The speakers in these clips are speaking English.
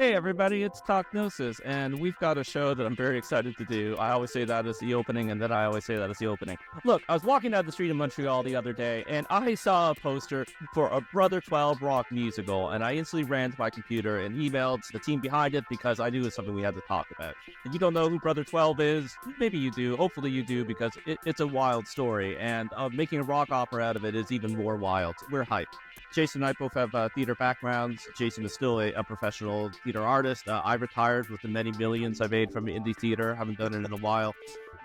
Hey everybody, it's Talk Gnosis, and we've got a show that I'm very excited to do. I always say that as the opening, and then I always say that as the opening. Look, I was walking down the street in Montreal the other day, and I saw a poster for a Brother 12 rock musical, and I instantly ran to my computer and emailed the team behind it because I knew it was something we had to talk about. If you don't know who Brother 12 is, maybe you do, hopefully you do, because it's a wild story, and making a rock opera out of it is even more wild. We're hyped. Jason and I both have theater backgrounds. Jason is still a professional theater artist. I retired with the many millions I made from indie theater. Haven't done it in a while.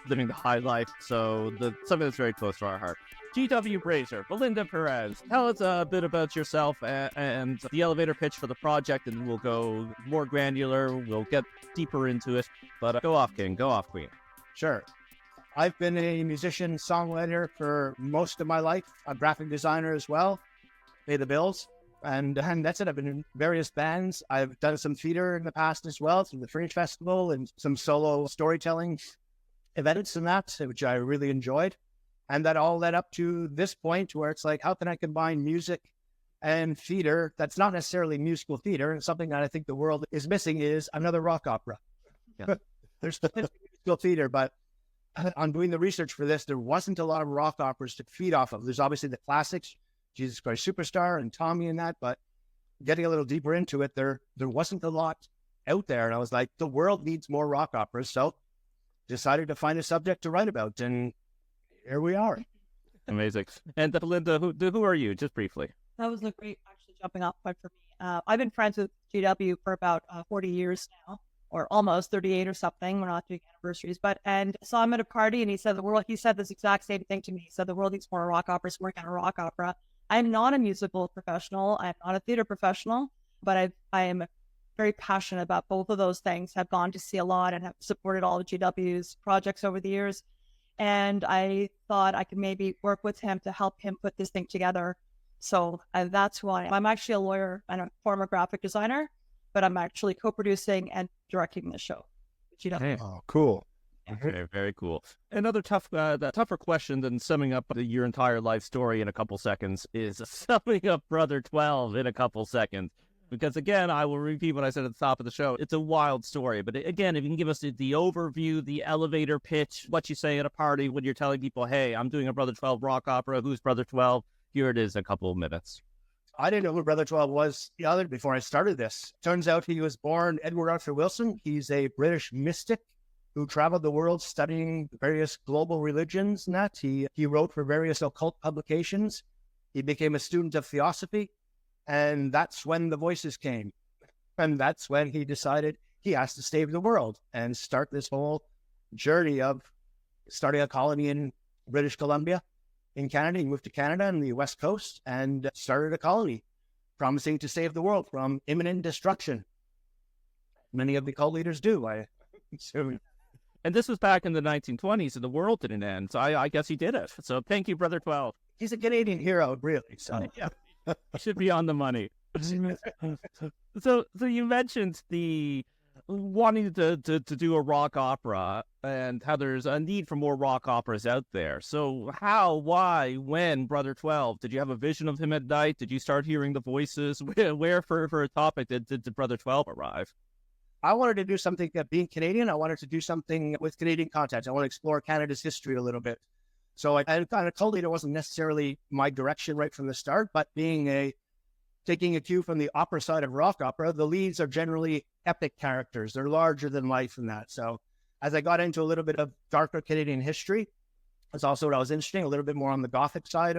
Living the high life, so something that's very close to our heart. GW Brazier, Belinda Perez, tell us a bit about yourself and the elevator pitch for the project, and we'll go more granular. We'll get deeper into it. But go off, King. Go off, Queen. Sure. I've been a musician, songwriter for most of my life. I'm a graphic designer as well. Pay the bills. And that's it. I've been in various bands. I've done some theater in the past as well, through the Fringe Festival and some solo storytelling events and that, which I really enjoyed. And that all led up to this point where it's like, how can I combine music and theater that's not necessarily musical theater? Something that I think the world is missing is another rock opera. Yeah. There's musical theater, but on doing the research for this, there wasn't a lot of rock operas to feed off of. There's obviously the classics, Jesus Christ Superstar and Tommy and that, but getting a little deeper into it, there wasn't a lot out there. And I was like, the world needs more rock operas. So decided to find a subject to write about, and here we are. Amazing. And Belinda, who are you? Just briefly. That was a great, actually, jumping off point for me. I've been friends with GW for about 40 years now, or almost 38 or something. We're not doing anniversaries, and saw him at a party, and he said he said this exact same thing to me. He said the world needs more rock operas, work on a rock opera. I'm not a musical professional. I'm not a theater professional, but I am very passionate about both of those things. Have gone to see a lot and have supported all of GW's projects over the years. And I thought I could maybe work with him to help him put this thing together. So that's why I'm actually a lawyer and a former graphic designer, but I'm actually co-producing and directing the show. GW. Hey. Oh, cool. Okay, very cool. Another tougher question than summing up your entire life story in a couple seconds is summing up Brother 12 in a couple seconds. Because again, I will repeat what I said at the top of the show. It's a wild story. But again, if you can give us the overview, the elevator pitch, what you say at a party when you're telling people, hey, I'm doing a Brother 12 rock opera. Who's Brother 12? Here it is in a couple of minutes. I didn't know who Brother 12 was before I started this. Turns out he was born Edward Arthur Wilson. He's a British mystic who traveled the world studying various global religions and that. He wrote for various occult publications. He became a student of theosophy, and that's when the voices came. And that's when he decided he has to save the world and start this whole journey of starting a colony in British Columbia in Canada. He moved to Canada and the West Coast and started a colony, promising to save the world from imminent destruction. Many of the cult leaders do, I assume. And this was back in the 1920s, and the world didn't end. So I guess he did it. So thank you, Brother 12. He's a Canadian hero, really. So yeah, he should be on the money. So you mentioned the wanting to do a rock opera and how there's a need for more rock operas out there. So how, why, when, Brother 12? Did you have a vision of him at night? Did you start hearing the voices? Where for a topic did Brother 12 arrive? I wanted to do something that, being Canadian, I wanted to do something with Canadian content. I want to explore Canada's history a little bit. So I kind of cult leader wasn't necessarily my direction right from the start, but taking a cue from the opera side of rock opera, the leads are generally epic characters. They're larger than life in that. So as I got into a little bit of darker Canadian history, that's also what I was interested in, a little bit more on the gothic side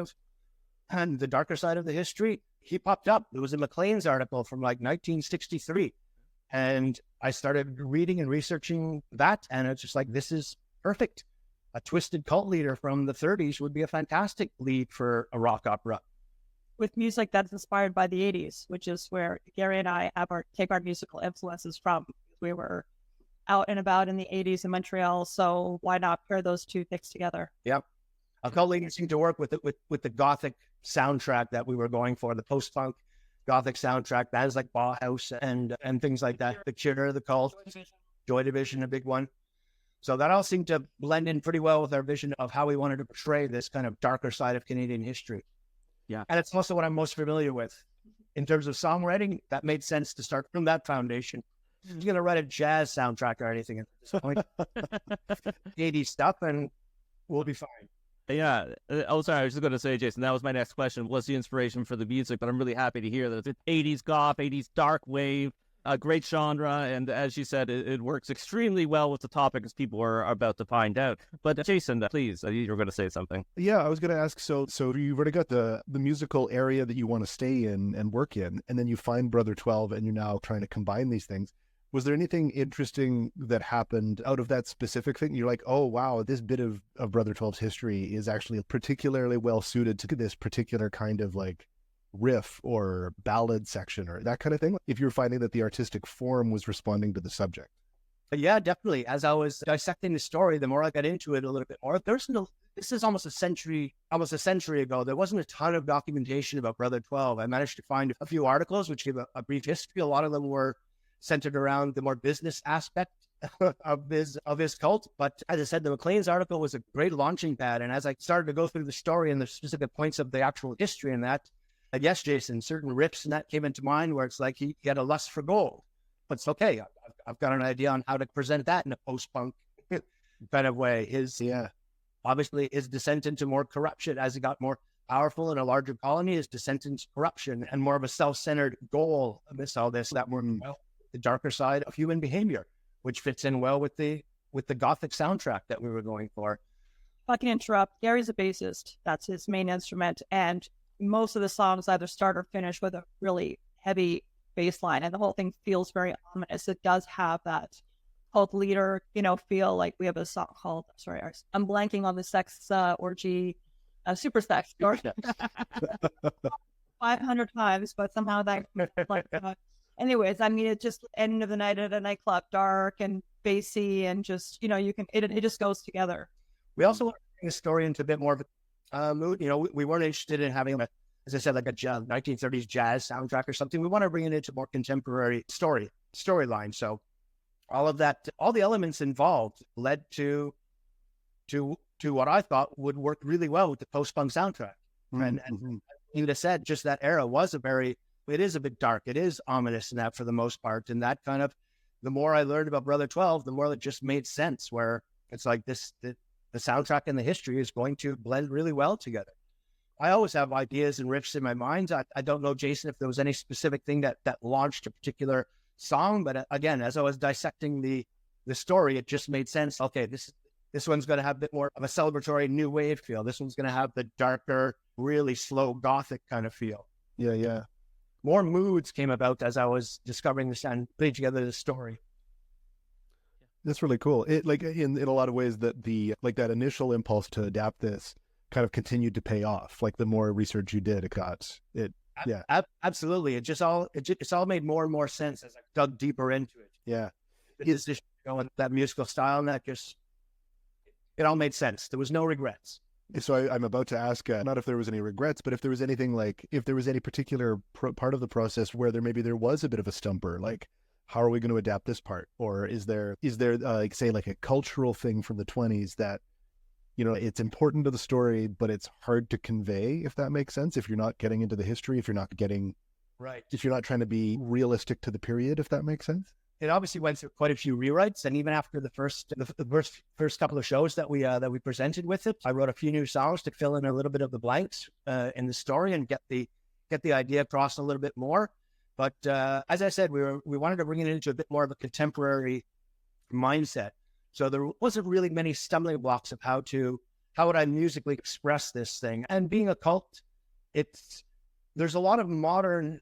and the darker side of the history. He popped up. It was a Maclean's article from like 1963. And I started reading and researching that, and it's just like, this is perfect. A twisted cult leader from the 30s would be a fantastic lead for a rock opera. With music that's inspired by the 80s, which is where Gary and I take our musical influences from. We were out and about in the 80s in Montreal, so why not pair those two things together? Yep. A cult leader seemed to work with the gothic soundtrack that we were going for, the post-punk gothic soundtrack, bands like Bauhaus and things like that. The Cure, the Cult, Joy Division, a big one. So that all seemed to blend in pretty well with our vision of how we wanted to portray this kind of darker side of Canadian history. Yeah. And it's also what I'm most familiar with. in terms of songwriting, that made sense to start from that foundation. You're going to write a jazz soundtrack or anything at this point. 80s stuff, and we'll be fine. Yeah. Oh, sorry. I was just going to say, Jason, that was my next question. What's the inspiration for the music? But I'm really happy to hear that it's 80s goth, 80s dark wave, a great genre. And as you said, it works extremely well with the topic, as people are about to find out. But Jason, please, you were going to say something. Yeah, I was going to ask, so you've already got the musical area that you want to stay in and work in, and then you find Brother 12 and you're now trying to combine these things. Was there anything interesting that happened out of that specific thing? You're like, oh, wow, this bit of Brother 12's history is actually particularly well suited to this particular kind of like riff or ballad section or that kind of thing, if you're finding that the artistic form was responding to the subject. Yeah, definitely. As I was dissecting the story, the more I got into it a little bit more, this is almost a century ago. There wasn't a ton of documentation about Brother 12. I managed to find a few articles which give a brief history. A lot of them were centered around the more business aspect of his cult. But as I said, the Maclean's article was a great launching pad. And as I started to go through the story and the specific points of the actual history in that, yes, Jason, certain riffs and that came into mind where it's like he had a lust for gold. But it's okay. I've got an idea on how to present that in a post-punk kind of way. Obviously, his descent into more corruption as he got more powerful in a larger colony, his descent into corruption and more of a self-centered goal amidst all this, that more the darker side of human behavior, which fits in well with the gothic soundtrack that we were going for. If I can interrupt, Gary's a bassist. That's his main instrument. And most of the songs either start or finish with a really heavy bass line, and the whole thing feels very ominous. It does have that cult leader, feel. Like we have a song called, I'm blanking on the sex orgy, super sex. 500 times, but somehow that anyways, I mean, it just end of the night at a nightclub, dark and bassy, and just, it just goes together. We also want to bring the story into a bit more of a mood. We weren't interested in having, as I said, like a 1930s jazz soundtrack or something. We want to bring it into more contemporary storyline. So all of that, all the elements involved led to what I thought would work really well with the post-punk soundtrack. And you just said, just that era was it is a bit dark. It is ominous in that for the most part. And that kind of, the more I learned about Brother 12, the more it just made sense, where it's like the soundtrack and the history is going to blend really well together. I always have ideas and riffs in my mind. I don't know, Jason, if there was any specific thing that launched a particular song, but again, as I was dissecting the story, it just made sense. Okay, this one's going to have a bit more of a celebratory new wave feel. This one's going to have the darker, really slow gothic kind of feel. Yeah. More moods came about as I was discovering this and putting together the story. That's really cool. It, like, in a lot of ways, that that initial impulse to adapt this kind of continued to pay off. Like, the more research you did, yeah. Absolutely. It's all made more and more sense as I dug deeper into it. Yeah. The decision to go with that musical style, and that it all made sense. There was no regrets. So I'm about to ask, not if there was any regrets, but if there was anything, like, if there was any particular part of the process where there was a bit of a stumper, like, how are we going to adapt this part? Or is there like, say, like a cultural thing from the 20s that, it's important to the story, but it's hard to convey, if that makes sense, if you're not getting into the history, if you're not trying to be realistic to the period, if that makes sense? It obviously went through quite a few rewrites, and even after the first couple of shows that we presented with it, I wrote a few new songs to fill in a little bit of the blanks in the story and get the idea across a little bit more. But as I said, we wanted to bring it into a bit more of a contemporary mindset. So there wasn't really many stumbling blocks of how would I musically express this thing. And being a cult, there's a lot of modern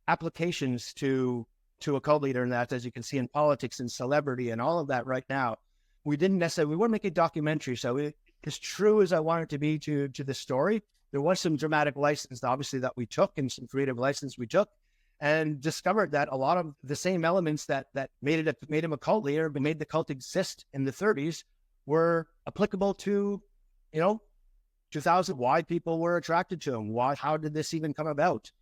applications to a cult leader, and that, as you can see in politics and celebrity and all of that right now. We weren't making a documentary, so as true as I wanted to be to the story, there was some dramatic license, obviously, that we took, and some creative license we took, and discovered that a lot of the same elements that made him a cult leader, but made the cult exist in the 30s, were applicable to, 2000, why people were attracted to him. How did this even come about?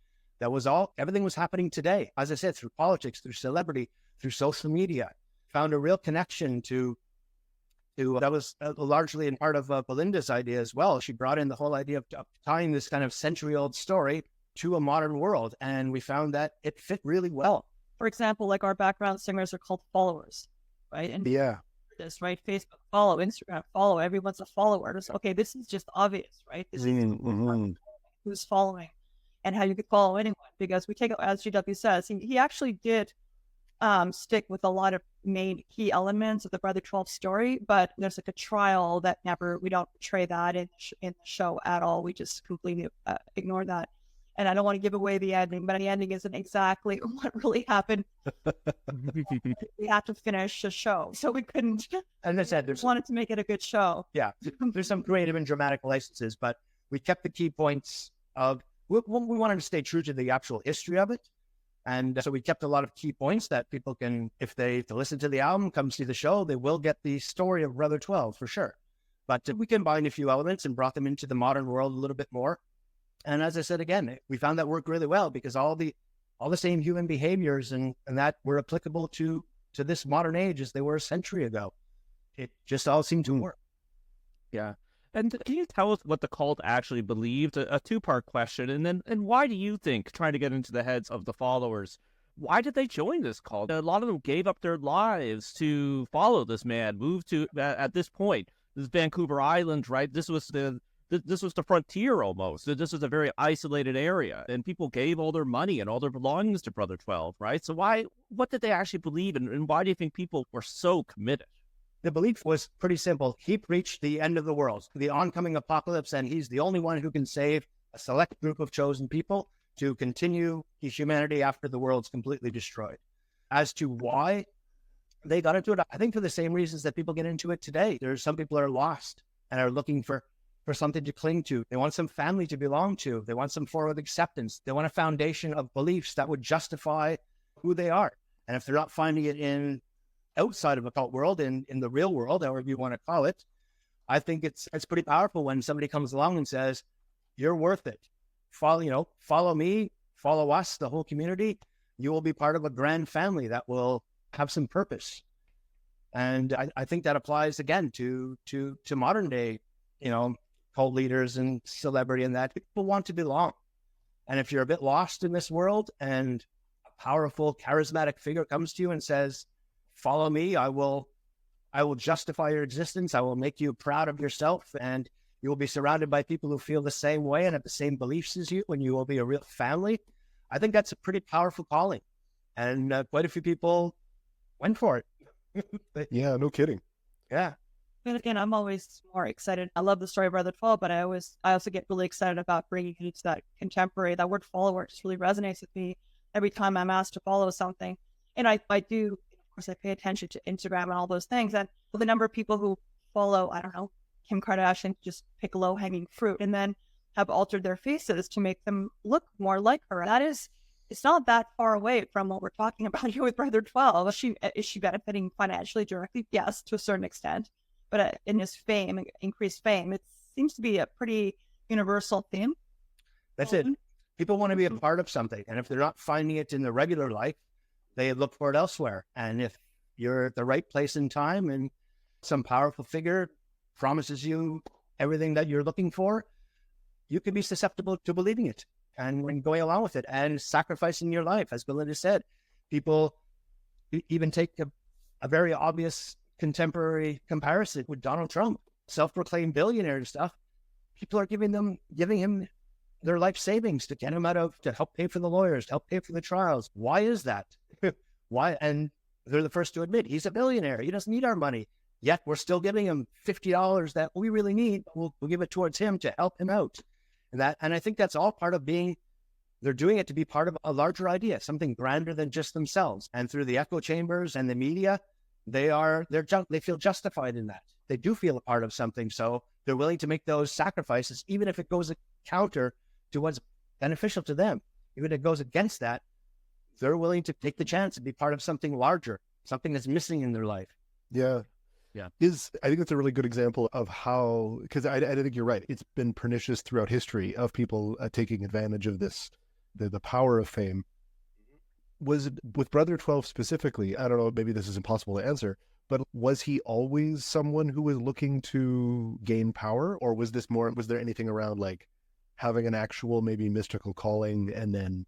Everything was happening today. As I said, through politics, through celebrity, through social media. Found a real connection to that was largely in part of Belinda's idea as well. She brought in the whole idea of tying this kind of century-old story to a modern world. And we found that it fit really well. For example, like our background singers are called followers, right? And Yeah. this, right? Facebook follow, Instagram follow, everyone's a follower. It's, okay, this is just obvious, right? This is who's following and how you could follow anyone, because we take it, as GW says, he actually did stick with a lot of main key elements of the Brother 12 story, but there's like a trial that we don't portray that in the show at all. We just completely ignore that. And I don't want to give away the ending, but the ending isn't exactly what really happened. We have to finish the show, so we couldn't. And as I said, wanted to make it a good show. Yeah, there's some creative and dramatic licenses, but we kept the key points of. We wanted to stay true to the actual history of it, and so we kept a lot of key points that people can, if they listen to the album, come see the show, they will get the story of Brother 12 for sure. But we combined a few elements and brought them into the modern world a little bit more. And as I said again, we found that worked really well because all the same human behaviors and that were applicable to this modern age as they were a century ago. It just all seemed to work. Yeah. And can you tell us what the cult actually believed? A two-part question. And why do you think, trying to get into the heads of the followers, why did they join this cult? A lot of them gave up their lives to follow this man, moved to, at this point, this Vancouver Island, right? This was the frontier almost. This was a very isolated area, and people gave all their money and all their belongings to Brother 12, right? So what did they actually believe, and why do you think people were so committed? The belief was pretty simple. He preached the end of the world, the oncoming apocalypse, and he's the only one who can save a select group of chosen people to continue humanity after the world's completely destroyed. As to why they got into it, I think for the same reasons that people get into it today. There's some people that are lost and are looking for something to cling to. They want some family to belong to. They want some form of acceptance. They want a foundation of beliefs that would justify who they are. And if they're not finding it in outside of a cult world, in the real world, however you want to call it, I think it's pretty powerful when somebody comes along and says, you're worth it. Follow me, follow us, the whole community. You will be part of a grand family that will have some purpose. And I think that applies again to modern day, cult leaders and celebrity, and that people want to belong. And if you're a bit lost in this world and a powerful, charismatic figure comes to you and says, follow me, I will justify your existence. I will make you proud of yourself, and you will be surrounded by people who feel the same way and have the same beliefs as you, and you will be a real family. I think that's a pretty powerful calling. And quite a few people went for it. Yeah, no kidding. Yeah. And again, I'm always more excited. I love the story of Brother 12, but I also get really excited about bringing it into that contemporary. That word follower just really resonates with me every time I'm asked to follow something. And I do, of course, I pay attention to Instagram and all those things. And the number of people who follow, I don't know, Kim Kardashian, just pick low-hanging fruit and then have altered their faces to make them look more like her. It's not that far away from what we're talking about here with Brother 12. Is she benefiting financially directly? Yes, to a certain extent. But in his fame, increased fame, it seems to be a pretty universal theme. That's it. People want to be a part of something. And if they're not finding it in their regular life, they look for it elsewhere. And if you're at the right place and time and some powerful figure promises you everything that you're looking for, you can be susceptible to believing it and going along with it and sacrificing your life. As Belinda said, people even take a very obvious contemporary comparison with Donald Trump, self-proclaimed billionaire and stuff. People are giving him their life savings to get him to help pay for the lawyers, to help pay for the trials. Why is that? Why? And they're the first to admit he's a billionaire. He doesn't need our money. Yet we're still giving him $50 that we really need. We'll give it towards him to help him out. And I think that's all part of they're doing it to be part of a larger idea, something grander than just themselves. And through the echo chambers and the media, they feel justified in that. They do feel a part of something. So they're willing to make those sacrifices, even if it goes counter to what's beneficial to them. Even if it goes against that, they're willing to take the chance and be part of something larger, something that's missing in their life. Yeah. Yeah. I think that's a really good example of how, because I think you're right. It's been pernicious throughout history of people taking advantage of this, the power of fame. Was it with Brother 12 specifically? I don't know, maybe this is impossible to answer, but was he always someone who was looking to gain power, or was there anything around like having an actual maybe mystical calling, and then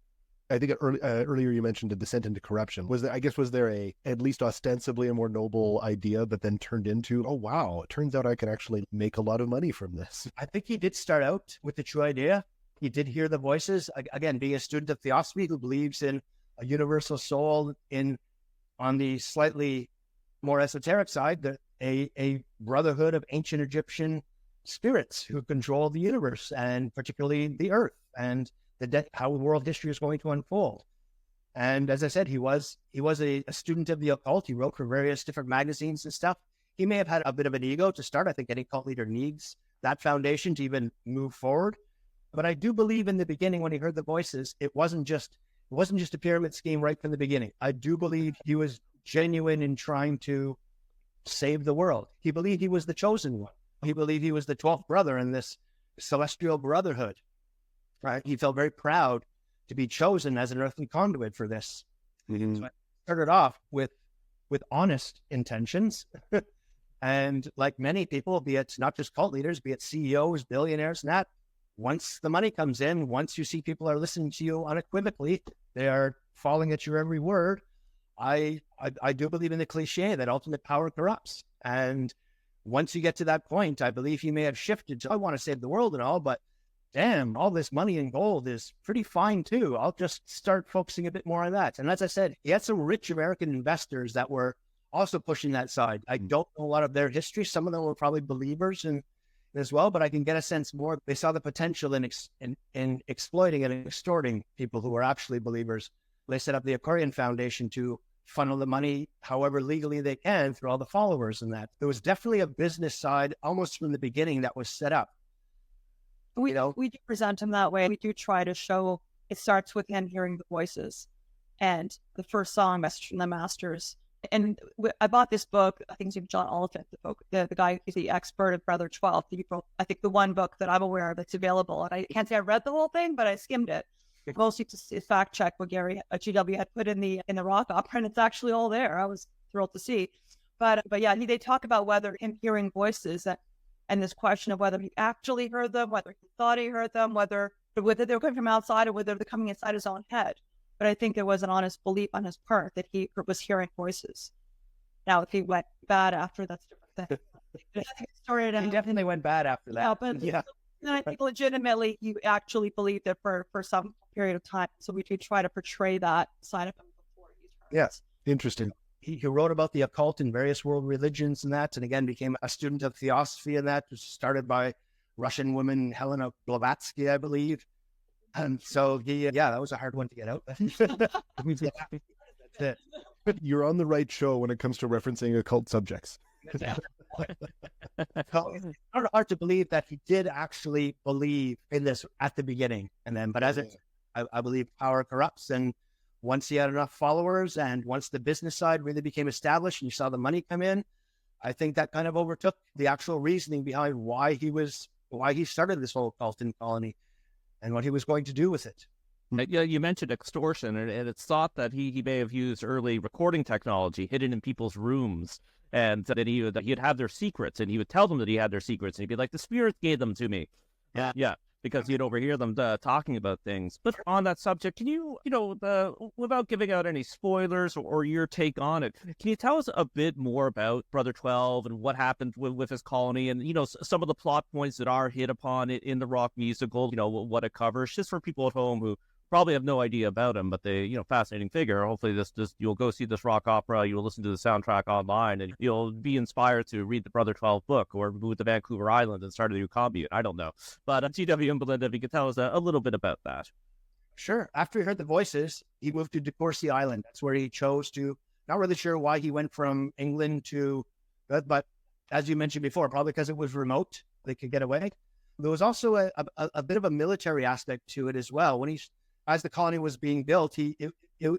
I think earlier you mentioned a descent into corruption. Was there a at least ostensibly a more noble idea that then turned into, oh wow, it turns out I can actually make a lot of money from this? I think he did start out with the true idea. He did hear the voices. Again, being a student of theosophy who believes in a universal soul, on the slightly more esoteric side, a brotherhood of ancient Egyptian spirits who control the universe, and particularly the earth, and how world history is going to unfold. And as I said, he was a student of the occult. He wrote for various different magazines and stuff. He may have had a bit of an ego to start. I think any cult leader needs that foundation to even move forward. But I do believe in the beginning, when he heard the voices, it wasn't just a pyramid scheme right from the beginning. I do believe he was genuine in trying to save the world. He believed he was the chosen one. He believed he was the 12th brother in this celestial brotherhood. Right? He felt very proud to be chosen as an earthly conduit for this. Mm-hmm. So I started off with honest intentions. And like many people, be it not just cult leaders, be it CEOs, billionaires, and that, once the money comes in, once you see people are listening to you unequivocally, they are falling at your every word. I do believe in the cliche that ultimate power corrupts. And once you get to that point, I believe he may have shifted to, I want to save the world and all, but damn, all this money and gold is pretty fine too. I'll just start focusing a bit more on that. And as I said, he had some rich American investors that were also pushing that side. I don't know a lot of their history. Some of them were probably believers and as well, but I can get a sense more. They saw the potential in exploiting and extorting people who were actually believers. They set up the Aquarian Foundation to funnel the money however legally they can through all the followers and that. There was definitely a business side almost from the beginning that was set up. We do present him that way. We do try to show it starts with him hearing the voices, and the first song, Message from the Masters. And I bought this book. I think it's John Oliphant, the guy who's the expert of Brother 12. I think the one book that I'm aware of that's available. And I can't say I read the whole thing, but I skimmed it. Mostly to fact check what Gary at GW had put in the rock opera, and it's actually all there. I was thrilled to see. But yeah, they talk about whether him hearing voices and this question of whether he actually heard them, whether he thought he heard them, whether they were coming from outside or whether they're coming inside his own head. But I think it was an honest belief on his part that he was hearing voices. Now, if he went bad after, that's a different thing. He definitely went bad after that. Yeah, but I think legitimately he actually believed it for some period of time. So we do try to portray that side of him before he turns. Yes, interesting. He wrote about the occult in various world religions and that, and again became a student of theosophy and that, which was started by Russian woman Helena Blavatsky, I believe. And so that was a hard one to get out. That's it. You're on the right show when it comes to referencing occult subjects. It's not hard to believe that he did actually believe in this at the beginning, and then, but as I believe power corrupts, and once he had enough followers, and once the business side really became established, and you saw the money come in, I think that kind of overtook the actual reasoning behind why he started this whole cult in colony, and what he was going to do with it. Yeah, you mentioned extortion, and it's thought that he may have used early recording technology hidden in people's rooms, and that he'd have their secrets, and he would tell them that he had their secrets, and he'd be like, "The spirit gave them to me." Yeah, because you'd overhear them talking about things. But on that subject, can you, without giving out any spoilers or your take on it, can you tell us a bit more about Brother 12 and what happened with his colony, and, some of the plot points that are hit upon it in the rock musical, what it covers, just for people at home who probably have no idea about him, but they, fascinating figure. Hopefully this you'll go see this rock opera, you'll listen to the soundtrack online, and you'll be inspired to read the Brother 12 book or move to Vancouver Island and start a new commune. I don't know. But GW and Belinda, if you could tell us a little bit about that. Sure. After he heard the voices, he moved to DeCourcy Island. That's where he chose to. Not really sure why he went from England to, but as you mentioned before, probably because it was remote, they could get away. There was also a bit of a military aspect to it as well. As the colony was being built, it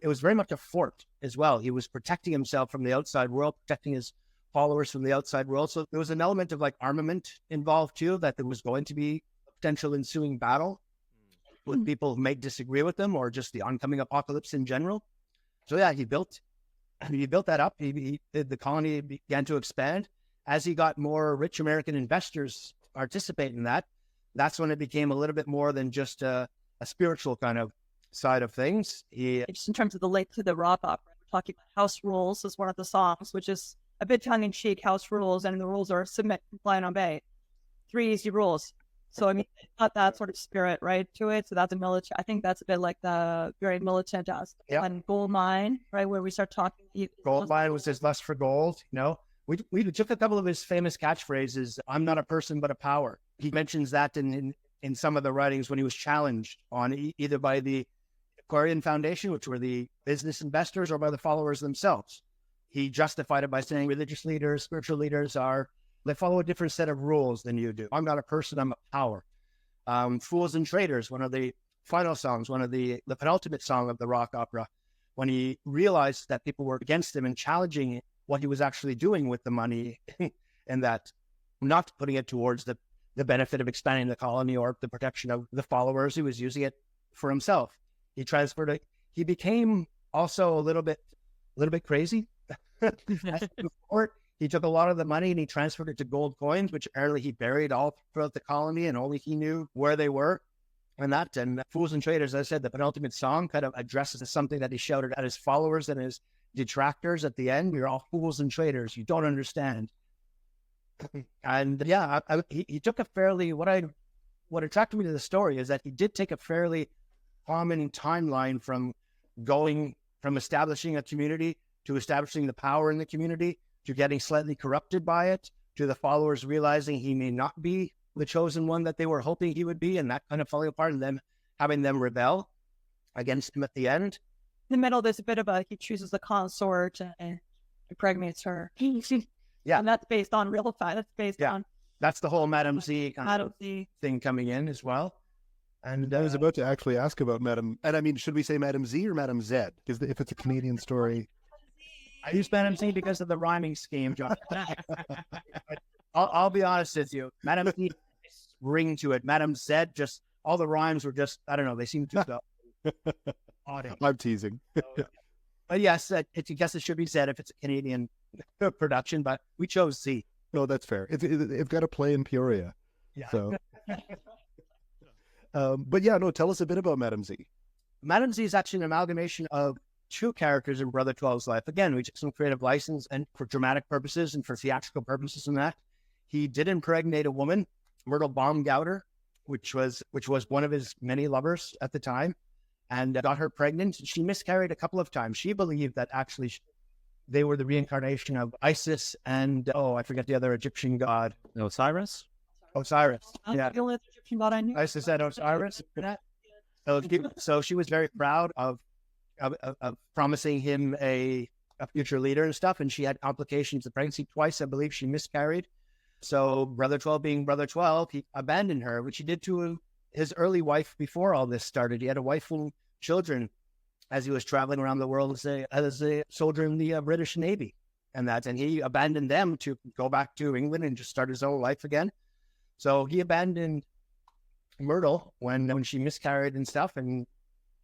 was very much a fort as well. He was protecting himself from the outside world, protecting his followers from the outside world. So there was an element of armament involved too, that there was going to be a potential ensuing battle with people who may disagree with them, or just the oncoming apocalypse in general. So yeah, he built that up. The colony began to expand as he got more rich American investors to participate in that. that's when it became a little bit more than just a spiritual kind of side of things. Just in terms of the link to the rock opera, we're talking about House Rules is one of the songs, which is a bit tongue-in-cheek, House Rules, and the rules are submit, comply, and obey. 3 easy rules. So, I mean, it's got that sort of spirit, right, to it. So that's a militant. I think that's a bit like the very militant aspect. Yep. And Gold Mine, right, where we start talking. Gold Mine was his lust for gold, you know. We took a couple of his famous catchphrases. I'm not a person, but a power. He mentions that in some of the writings when he was challenged on either by the Aquarian Foundation, which were the business investors, or by the followers themselves. He justified it by saying religious leaders, spiritual leaders they follow a different set of rules than you do. I'm not a person, I'm a power. Fools and Traitors, one of the final songs, one of the penultimate song of the rock opera, when he realized that people were against him and challenging what he was actually doing with the money and that not putting it towards the benefit of expanding the colony or the protection of the followers. He was using it for himself. He transferred it. He became also a little bit crazy. He took a lot of the money and he transferred it to gold coins, which apparently he buried all throughout the colony, and only he knew where they were. And Fools and Traitors, as I said, the penultimate song kind of addresses something that he shouted at his followers and his detractors at the end. We're all fools and traitors. You don't understand. And yeah, he took a fairly, what attracted me to the story is that he did take a fairly common timeline from establishing a community to establishing the power in the community, to getting slightly corrupted by it, to the followers realizing he may not be the chosen one that they were hoping he would be, and that kind of falling apart, and them having them rebel against him at the end. In the middle, there's a bit of he chooses a consort and impregnates her. Yeah. And that's based on real fact. That's based on... That's the whole Madame Z kind of thing coming in as well. And I was about to actually ask about Madame, and I mean, should we say Madame Z or Madame Z? Because if it's a Canadian story... I use Madame Z because of the rhyming scheme, John. I'll be honest with you. Madame Z ring to it. Madame Z, just all the rhymes were just, I don't know, they seem to go. I'm teasing. But yes, I guess it should be Z if it's a Canadian production, but we chose Z. No, that's fair. It's got to play in Peoria. Yeah. So. But yeah, no, tell us a bit about Madame Z. Madame Z is actually an amalgamation of two characters in Brother 12's life. Again, we took some creative license and for dramatic purposes and for theatrical purposes and that. He did impregnate a woman, Myrtle Baumgauter, which was one of his many lovers at the time, and got her pregnant. She miscarried a couple of times. She believed that actually they were the reincarnation of Isis and, I forget the other Egyptian god. Osiris? Osiris. Yeah. The only Egyptian god I knew. Isis and Osiris. So she was very proud of promising him a future leader and stuff, and she had complications of pregnancy twice. I believe she miscarried. So Brother 12 being Brother 12, he abandoned her, which he did to his early wife before all this started. He had a wife and children as he was traveling around the world as a soldier in the British Navy, and he abandoned them to go back to England and just start his own life again. So he abandoned Myrtle when she miscarried and stuff, and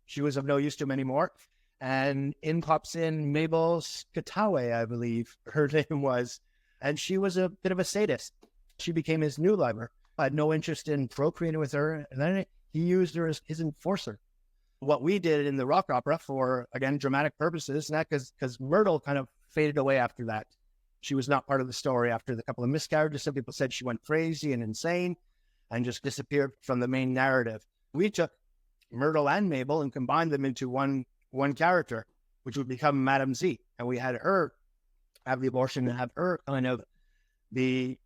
she was of no use to him anymore. And in pops in Mabel Scatawe, I believe her name was. And she was a bit of a sadist. She became his new lover. I had no interest in procreating with her. And then he used her as his enforcer. What we did in the rock opera for, again, dramatic purposes, and that because Myrtle kind of faded away after that. She was not part of the story after the couple of miscarriages. Some people said she went crazy and insane and just disappeared from the main narrative. We took Myrtle and Mabel and combined them into one character, which would become Madame Z. And we had her have the abortion and have her kind of the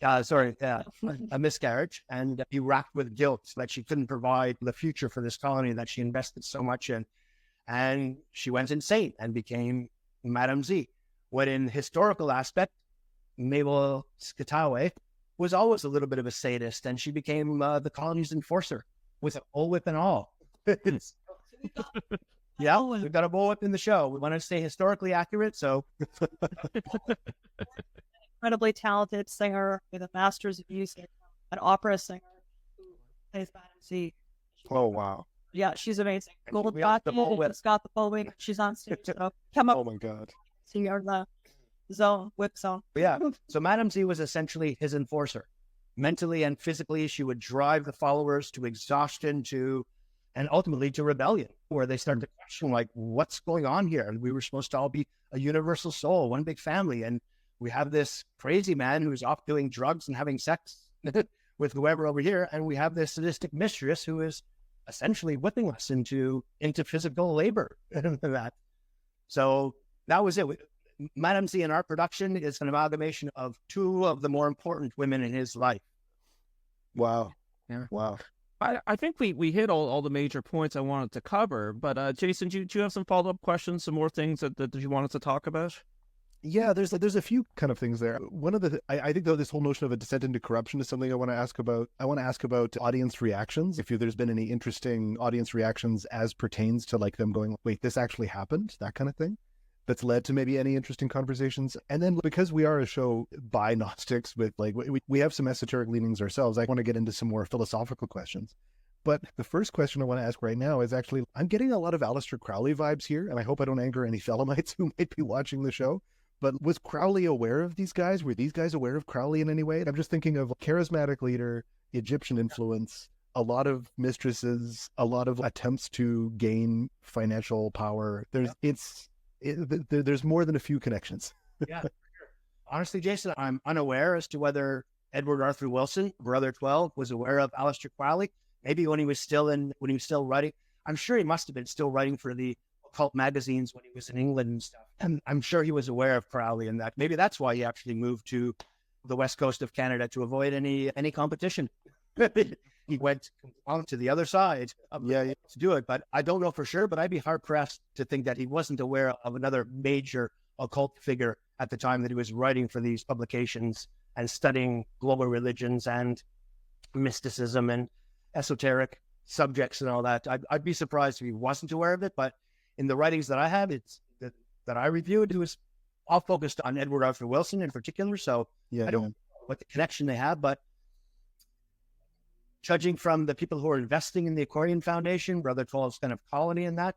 a miscarriage, and be racked with guilt that she couldn't provide the future for this colony that she invested so much in. And she went insane and became Madame Z. When in historical aspect, Mabel Scatawe was always a little bit of a sadist, and she became the colony's enforcer with a bullwhip and all. Yeah, we've got a bullwhip in the show. We want to stay historically accurate, so. Incredibly talented singer with a master's of music, an opera singer who plays Madame Z. Oh, wow. Yeah, she's amazing. Gold got the jacket, she's got the bullwhip. She's on stage. So come up. Oh my God. See her in the zone, whip zone. Yeah. So Madame Z was essentially his enforcer. mentally and physically. She would drive the followers to exhaustion, and ultimately to rebellion, where they started to question, like, what's going on here? And we were supposed to all be a universal soul, one big family. And we have this crazy man who's off doing drugs and having sex with whoever over here. And we have this sadistic mistress who is essentially whipping us into physical labor. That. So that was it. Madame Z in our production is an amalgamation of two of the more important women in his life. Wow. Yeah. Wow. I think we hit all the major points I wanted to cover, but Jason, do you have some follow-up questions, some more things that you wanted to talk about? Yeah, there's a few kind of things there. One of the I think though this whole notion of a descent into corruption is something I want to ask about. I want to ask about audience reactions. If there's been any interesting audience reactions as pertains to like them going, wait, this actually happened, that kind of thing, that's led to maybe any interesting conversations. And then because we are a show by Gnostics with like we have some esoteric leanings ourselves, I want to get into some more philosophical questions. But the first question I want to ask right now is actually, I'm getting a lot of Aleister Crowley vibes here, and I hope I don't anger any Thelemites who might be watching the show. But was Crowley aware of these guys? Were these guys aware of Crowley in any way? I'm just thinking of charismatic leader, Egyptian influence, a lot of mistresses, a lot of attempts to gain financial power. There's more than a few connections. Yeah, for sure. Honestly, Jason, I'm unaware as to whether Edward Arthur Wilson, Brother 12, was aware of Aleister Crowley. Maybe when he was still writing. I'm sure he must have been still writing for the occult magazines when he was in England and stuff. And I'm sure he was aware of Crowley and that. Maybe that's why he actually moved to the west coast of Canada to avoid any competition. He went on to the other side to do it. But I don't know for sure, but I'd be hard pressed to think that he wasn't aware of another major occult figure at the time that he was writing for these publications and studying global religions and mysticism and esoteric subjects and all that. I'd be surprised if he wasn't aware of it, but in the writings that I have, that I reviewed, it was all focused on Edward Arthur Wilson in particular. So I don't know what the connection they have, but judging from the people who are investing in the Aquarian Foundation, Brother 12's kind of colony in that,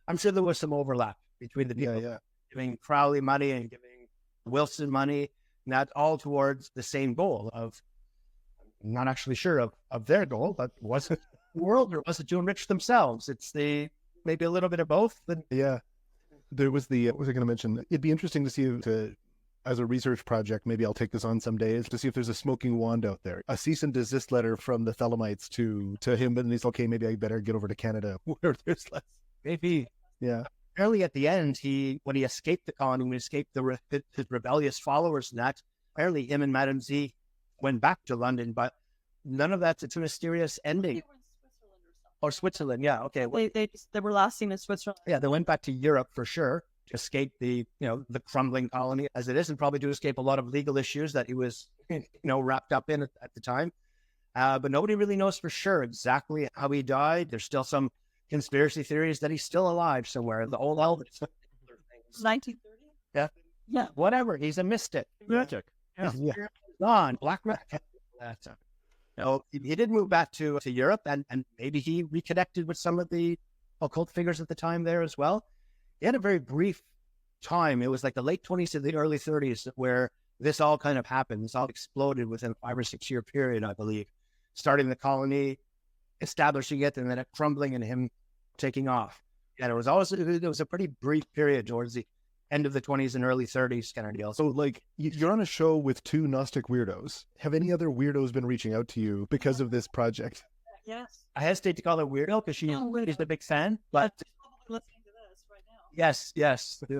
I'm sure there was some overlap between the people giving Crowley money and giving Wilson money, and that all towards the same goal of, I'm not actually sure of their goal, but was it the world or was it to enrich themselves? It's maybe a little bit of both. But there was what was I going to mention? It'd be interesting to see as a research project, maybe I'll take this on some days to see if there's a smoking wand out there, a cease and desist letter from the Thelemites to him, and he's okay, maybe I better get over to Canada where there's less. Maybe. Yeah. Apparently at the end, when he escaped the colony, when he escaped his rebellious followers and that, apparently him and Madame Z went back to London, but none of that's a mysterious ending. They were in Switzerland or something. Or Switzerland, yeah, okay. They were last seen in Switzerland. Yeah, they went back to Europe for sure to escape the crumbling colony as it is, and probably to escape a lot of legal issues that he was, wrapped up in at the time. But nobody really knows for sure exactly how he died. There's still some conspiracy theories that he's still alive somewhere. The old Elvis. 1930? Yeah. Yeah. Whatever. He's a mystic. Magic. Yeah. He's gone. Black magic. He did move back to Europe, and maybe he reconnected with some of the occult figures at the time there as well. He had a very brief time. It was like the late 20s to the early 30s where this all kind of happened. This all exploded within a 5 or 6 year period, I believe. Starting the colony, establishing it, and then it crumbling and him taking off. And it was a pretty brief period towards the end of the 20s and early 30s kind of deal. So like you're on a show with two Gnostic weirdos. Have any other weirdos been reaching out to you because of this project? Yes. I hesitate to call her weirdo because she's a big fan, but Listening to this right now. yes. We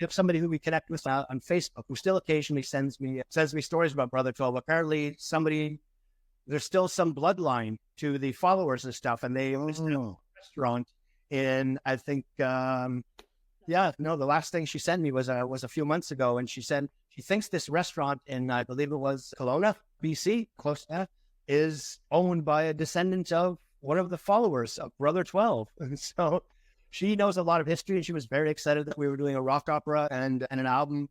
have somebody who we connect with on Facebook who still occasionally sends me stories about Brother 12. Apparently there's still some bloodline to the followers and stuff, and they own a restaurant in, I think, the last thing she sent me was a few months ago, and she said she thinks this restaurant in, I believe it was Kelowna, BC, close to that, is owned by a descendant of one of the followers of Brother 12. And so she knows a lot of history, and she was very excited that we were doing a rock opera and an album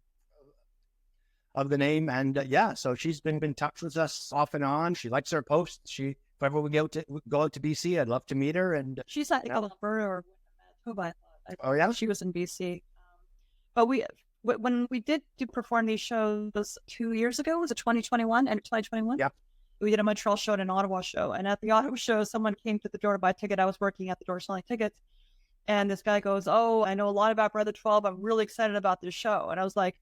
of the name. And so she's been in touch with us off and on. She likes our posts. If ever we go out to BC, I'd love to meet her. And she's at Alberta or Manitoba. Oh yeah, she was in BC. But when we did perform these shows 2 years ago, was it 2021? End of 2021? Yeah. We did a Montreal show and an Ottawa show. And at the Ottawa show, someone came to the door to buy a ticket. I was working at the door selling tickets. And this guy goes, "Oh, I know a lot about Brother 12. I'm really excited about this show." And I was like,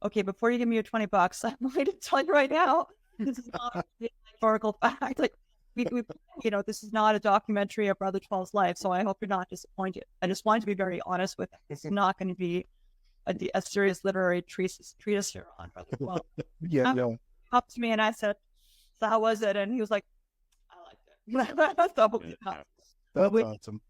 "Okay, before you give me your $20, I'm going to tell you right now, this is not a historical fact. Like, this is not a documentary of Brother 12's life. So I hope you're not disappointed. I just wanted to be very honest with it. This is not going to be a serious literary treatise here on Brother 12. Yeah, no. Up to me and I said, "So how was it?" And he was like, "I liked it." So, That's awesome.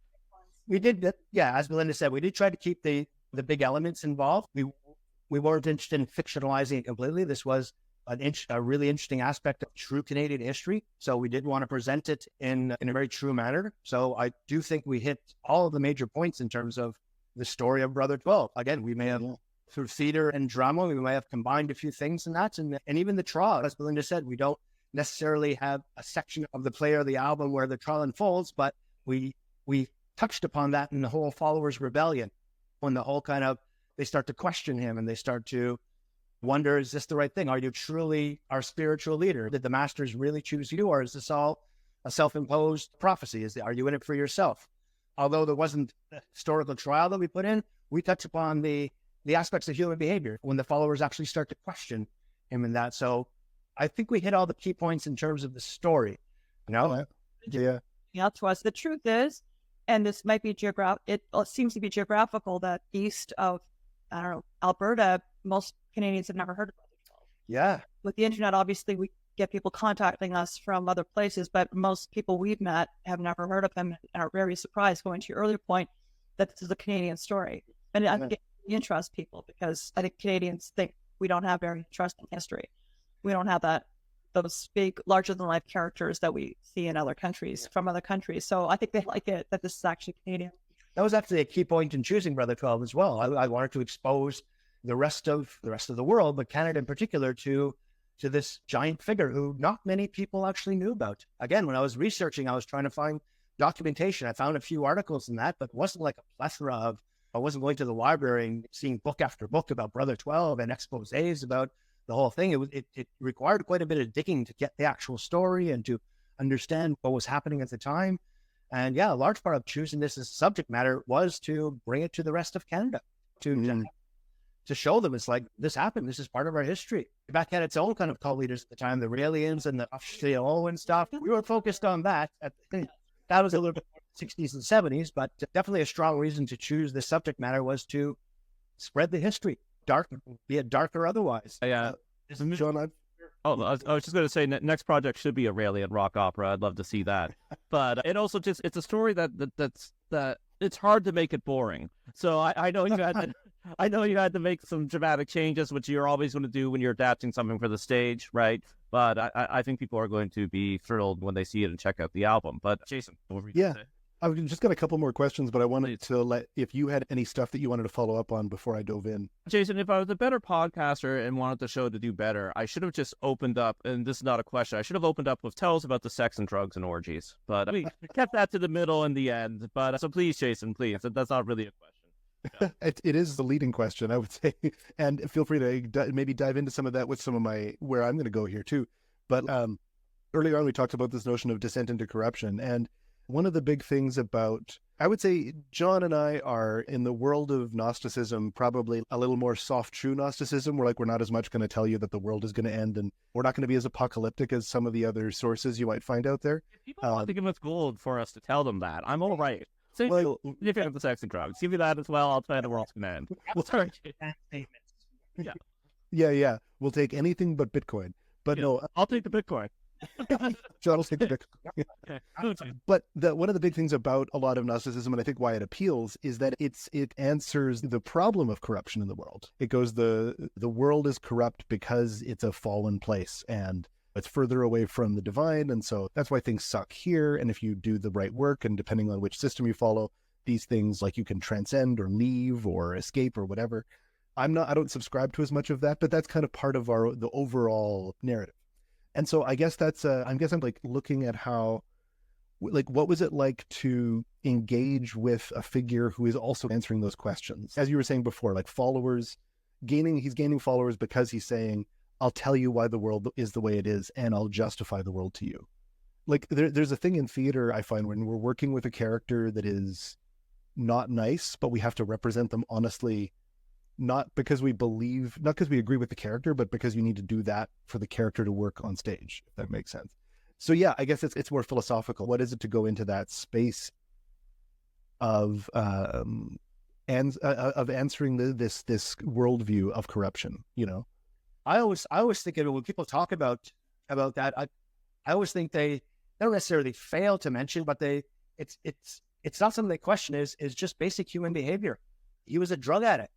We did, as Belinda said, we did try to keep the big elements involved. We weren't interested in fictionalizing it completely. This was a really interesting aspect of true Canadian history. So we did want to present it in a very true manner. So I do think we hit all of the major points in terms of the story of Brother 12. Again, we may have, through theater and drama, we may have combined a few things in that. And even the trial, as Belinda said, we don't necessarily have a section of the play or the album where the trial unfolds, but we touched upon that in the whole followers' rebellion, when the whole they start to question him and they start to wonder, is this the right thing? Are you truly our spiritual leader? Did the masters really choose you? Or is this all a self-imposed prophecy? Are you in it for yourself? Although there wasn't a historical trial that we put in, we touch upon the aspects of human behavior when the followers actually start to question him in that. So I think we hit all the key points in terms of the story. Yeah. To us, the truth is, and this might be it seems to be geographical, that east of, I don't know, Alberta, most Canadians have never heard of Brother 12. Yeah. With the internet, obviously, we get people contacting us from other places, but most people we've met have never heard of him and are very surprised, going to your earlier point, that this is a Canadian story. And I think it interests people because I think Canadians think we don't have very interesting history. We don't have those big, larger-than-life characters that we see in other countries, from other countries. So I think they like it that this is actually Canadian. That was actually a key point in choosing Brother 12 as well. I wanted to expose the rest of the world, but Canada in particular, to this giant figure who not many people actually knew about. Again, when I was researching, I was trying to find documentation. I found a few articles in that, but it wasn't like a plethora of, I wasn't going to the library and seeing book after book about Brother 12 and exposés about the whole thing. It required quite a bit of digging to get the actual story and to understand what was happening at the time. And a large part of choosing this as subject matter was to bring it to the rest of Canada, to show them it's like, this happened. This is part of our history. Quebec had its own kind of cult leaders at the time, the Raelians and the Officiaux and stuff. We were focused on that. That was a little bit more 60s and 70s, but definitely a strong reason to choose this subject matter was to spread the history, be it dark or otherwise. John, I was just going to say, next project should be a Raelian rock opera. I'd love to see that. But it also it's a story that's it's hard to make it boring. So I know you had to make some dramatic changes, which you're always going to do when you're adapting something for the stage, right? But I think people are going to be thrilled when they see it and check out the album. But Jason, what were you going to say? I've just got a couple more questions, but I wanted to if you had any stuff that you wanted to follow up on before I dove in. Jason, if I was a better podcaster and wanted the show to do better, I should have just opened up, and this is not a question, I should have opened up with tell us about the sex and drugs and orgies. But we kept that to the middle and the end. But so please, Jason, please, that's not really a question. Yeah. It is the leading question, I would say. And feel free to maybe dive into some of that with some of where I'm going to go here too. But earlier on, we talked about this notion of descent into corruption. And one of the big things about, I would say, John and I are in the world of Gnosticism, probably a little more soft, true Gnosticism, where we're not as much going to tell you that the world is going to end, and we're not going to be as apocalyptic as some of the other sources you might find out there. If people want to give us gold for us to tell them that, I'm all right. So if you have the sex and drugs, give me that as well. I'll tell you the world's going to end. Well, sorry. Yeah. We'll take anything but Bitcoin. But no, I'll take the Bitcoin. John will take the Bitcoin. But one of the big things about a lot of Gnosticism, and I think why it appeals, is that it answers the problem of corruption in the world. It goes, the world is corrupt because it's a fallen place and it's further away from the divine, and so that's why things suck here. And if you do the right work, and depending on which system you follow, these things, like, you can transcend or leave or escape or whatever. I don't subscribe to as much of that, but that's kind of part of the overall narrative. And so I guess I'm like looking at how, like, what was it like to engage with a figure who is also answering those questions? As you were saying before, like, he's gaining followers because he's saying, I'll tell you why the world is the way it is, and I'll justify the world to you. Like there's a thing in theater I find when we're working with a character that is not nice, but we have to represent them honestly, not because we agree with the character, but because you need to do that for the character to work on stage, if that makes sense. So yeah, I guess it's more philosophical. What is it to go into that space of answering this worldview of corruption? I always think of it when people talk about that. I always think they don't necessarily fail to mention, but it's not something they question. Is just basic human behavior. He was a drug addict.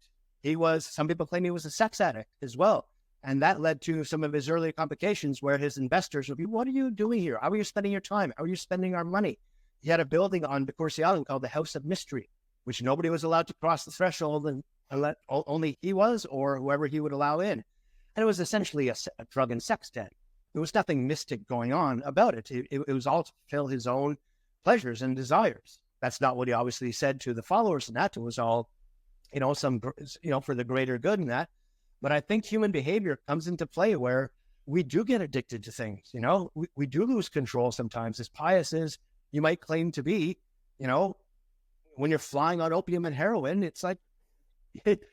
Some people claim he was a sex addict as well. And that led to some of his early complications where his investors would be, what are you doing here? How are you spending your time? How are you spending our money? He had a building on the Corsi Island called the House of Mystery, which nobody was allowed to cross the threshold and only he was or whoever he would allow in. And it was essentially a drug and sex den. There was nothing mystic going on about it. It was all to fulfill his own pleasures and desires. That's not what he obviously said to the followers, and that it was all, for the greater good and that. But I think human behavior comes into play where we do get addicted to things. We do lose control sometimes. As pious as you might claim to be, when you're flying on opium and heroin, it's like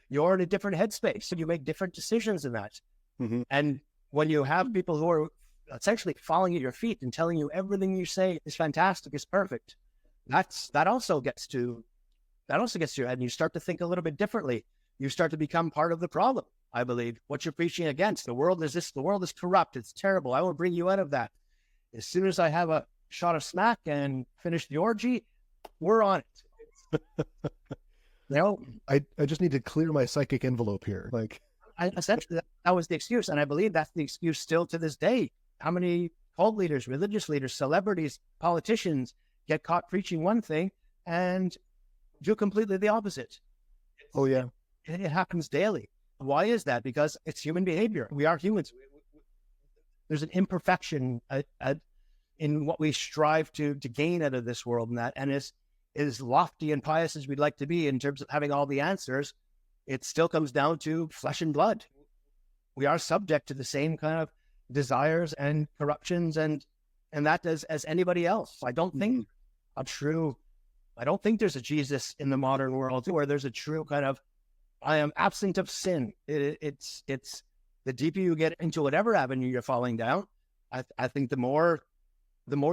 you're in a different headspace. So you make different decisions in that. Mm-hmm. And when you have people who are essentially falling at your feet and telling you everything you say is fantastic, is perfect, that also gets to your head, and you start to think a little bit differently. You start to become part of the problem, I believe. What you're preaching against, the world is corrupt, it's terrible. I will bring you out of that. As soon as I have a shot of smack and finish the orgy, we're on it. I just need to clear my psychic envelope here. Essentially, that was the excuse, and I believe that's the excuse still to this day. How many cult leaders, religious leaders, celebrities, politicians get caught preaching one thing and do completely the opposite? Oh yeah, it happens daily. Why is that? Because it's human behavior. We are humans. There's an imperfection in what we strive to gain out of this world, and as lofty and pious as we'd like to be in terms of having all the answers, it still comes down to flesh and blood. We are subject to the same kind of desires and corruptions and that as anybody else. I don't think there's a Jesus in the modern world where there's a true kind of, I am absent of sin. It's the deeper you get into whatever avenue you're falling down, I think the more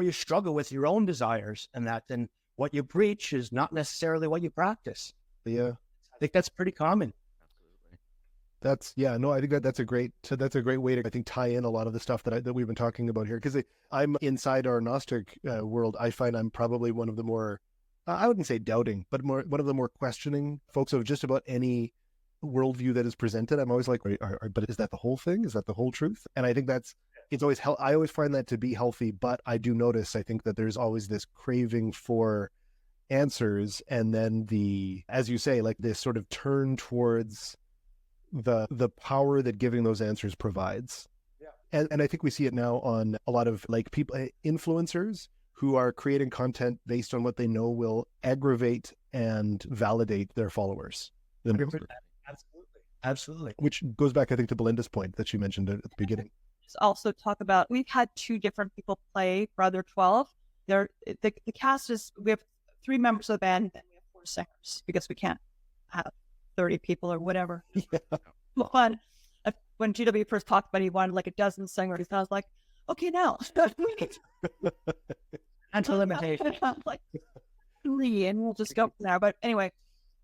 you struggle with your own desires and that, then what you preach is not necessarily what you practice. Yeah. I think that's pretty common. Absolutely. I think that's a great way to, I think, tie in a lot of the stuff that we've been talking about here. Because I'm inside our Gnostic world. I find I'm probably one of the more, I wouldn't say doubting, but one of the more questioning folks of just about any worldview that is presented. I'm always like, but is that the whole thing? Is that the whole truth? And I think I always find that to be healthy, but I do notice, I think that there's always this craving for answers, and then as you say, like this sort of turn towards the power that giving those answers provides. Yeah. And I think we see it now on a lot of people, influencers who are creating content based on what they know will aggravate and validate their followers. Absolutely. Which goes back, I think, to Belinda's point that she mentioned at the beginning. Just also talk about, we've had two different people play Brother 12. The cast is, we have 3 members of the band, and we have 4 singers because we can't have 30 people or whatever. Yeah. When GW first talked about he wanted like a dozen singers, I was like, okay, now. Until limitation. Like 3, and we'll just go from there. But anyway,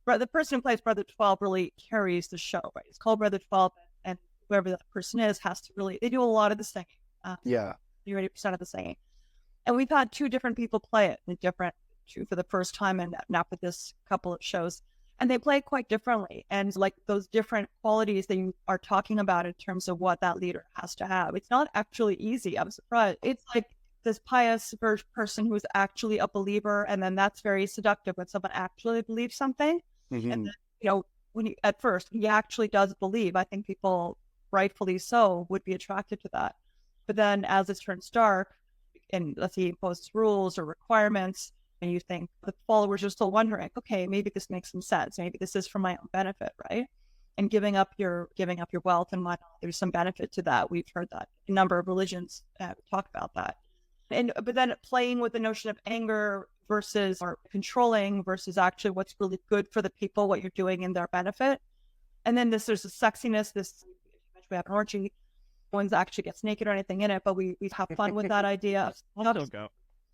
the person who plays Brother 12 really carries the show, right? It's called Brother 12, and whoever that person is has to really, they do a lot of the singing. 30% of the singing. And we've had 2 different people play it, two for the first time, and now for this couple of shows. And they play quite differently. And like those different qualities that you are talking about in terms of what that leader has to have, it's not actually easy. I'm surprised. It's like this pious person who's actually a believer, and then that's very seductive when someone actually believes something. Mm-hmm. And then, when at first he actually does believe, I think people, rightfully so, would be attracted to that. But then as it turns dark, and let's say he imposes rules or requirements, and you think the followers are still wondering, okay, maybe this makes some sense. Maybe this is for my own benefit, right? and giving up your wealth and whatnot. There's some benefit to that. We've heard that a number of religions talk about that. But then playing with the notion of anger versus or controlling versus actually what's really good for the people, what you're doing in their benefit. And then there's a sexiness, we have an orgy. No one actually gets naked or anything in it, but we have fun with that idea of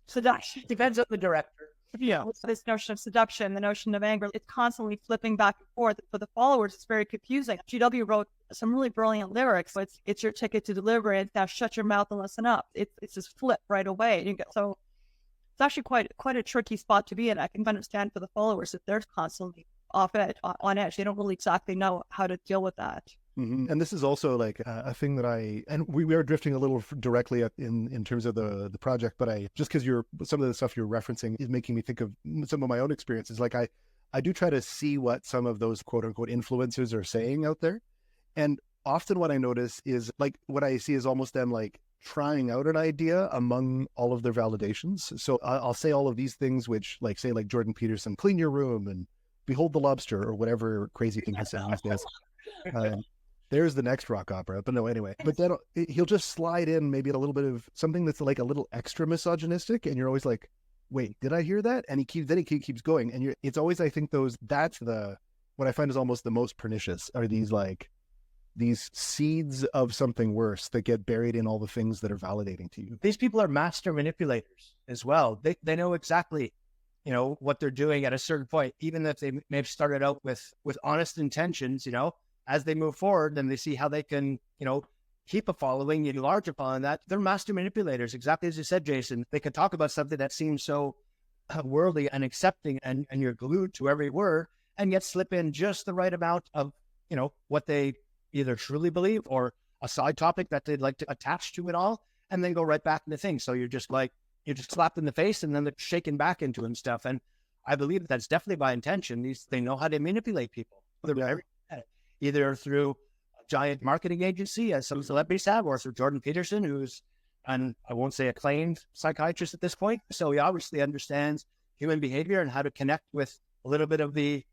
seduction. Depends on the director. Yeah. This notion of seduction, the notion of anger, it's constantly flipping back and forth. For the followers, it's very confusing. GW wrote some really brilliant lyrics. So it's your ticket to delivery. Now shut your mouth and listen up. It's just flip right away. So it's actually quite a tricky spot to be in. I can understand for the followers that they're constantly on edge. They don't really exactly know how to deal with that. Mm-hmm. And this is also like a thing that we are drifting a little directly in terms of the project, but just because some of the stuff you're referencing is making me think of some of my own experiences. Like I do try to see what some of those quote unquote influencers are saying out there. And often what I notice is like, what I see is almost them like trying out an idea among all of their validations. So I'll say all of these things, which like say like Jordan Peterson, clean your room and behold the lobster or whatever crazy thing he said these days. There's the next rock opera, but no, anyway. But then he'll just slide in maybe a little bit of something that's like a little extra misogynistic, and you're always like, "Wait, did I hear that?" And he keeps going, and it's always, I think, that's what I find is almost the most pernicious are these seeds of something worse that get buried in all the things that are validating to you. These people are master manipulators as well. They know exactly, what they're doing at a certain point, even if they may have started out with honest intentions, as they move forward, then they see how they can, keep a following, enlarge upon that. They're master manipulators, exactly as you said, Jason. They can talk about something that seems so worldly and accepting, and you're glued to every word, and yet slip in just the right amount of, what they either truly believe or a side topic that they'd like to attach to it all, and then go right back into things. So you're just slapped in the face, and then they're shaken back into and stuff. And I believe that's definitely by intention. They know how to manipulate people. Either through a giant marketing agency, as some celebrities have, or through Jordan Peterson, who's I won't say acclaimed psychiatrist at this point. So he obviously understands human behavior and how to connect with a little bit of the,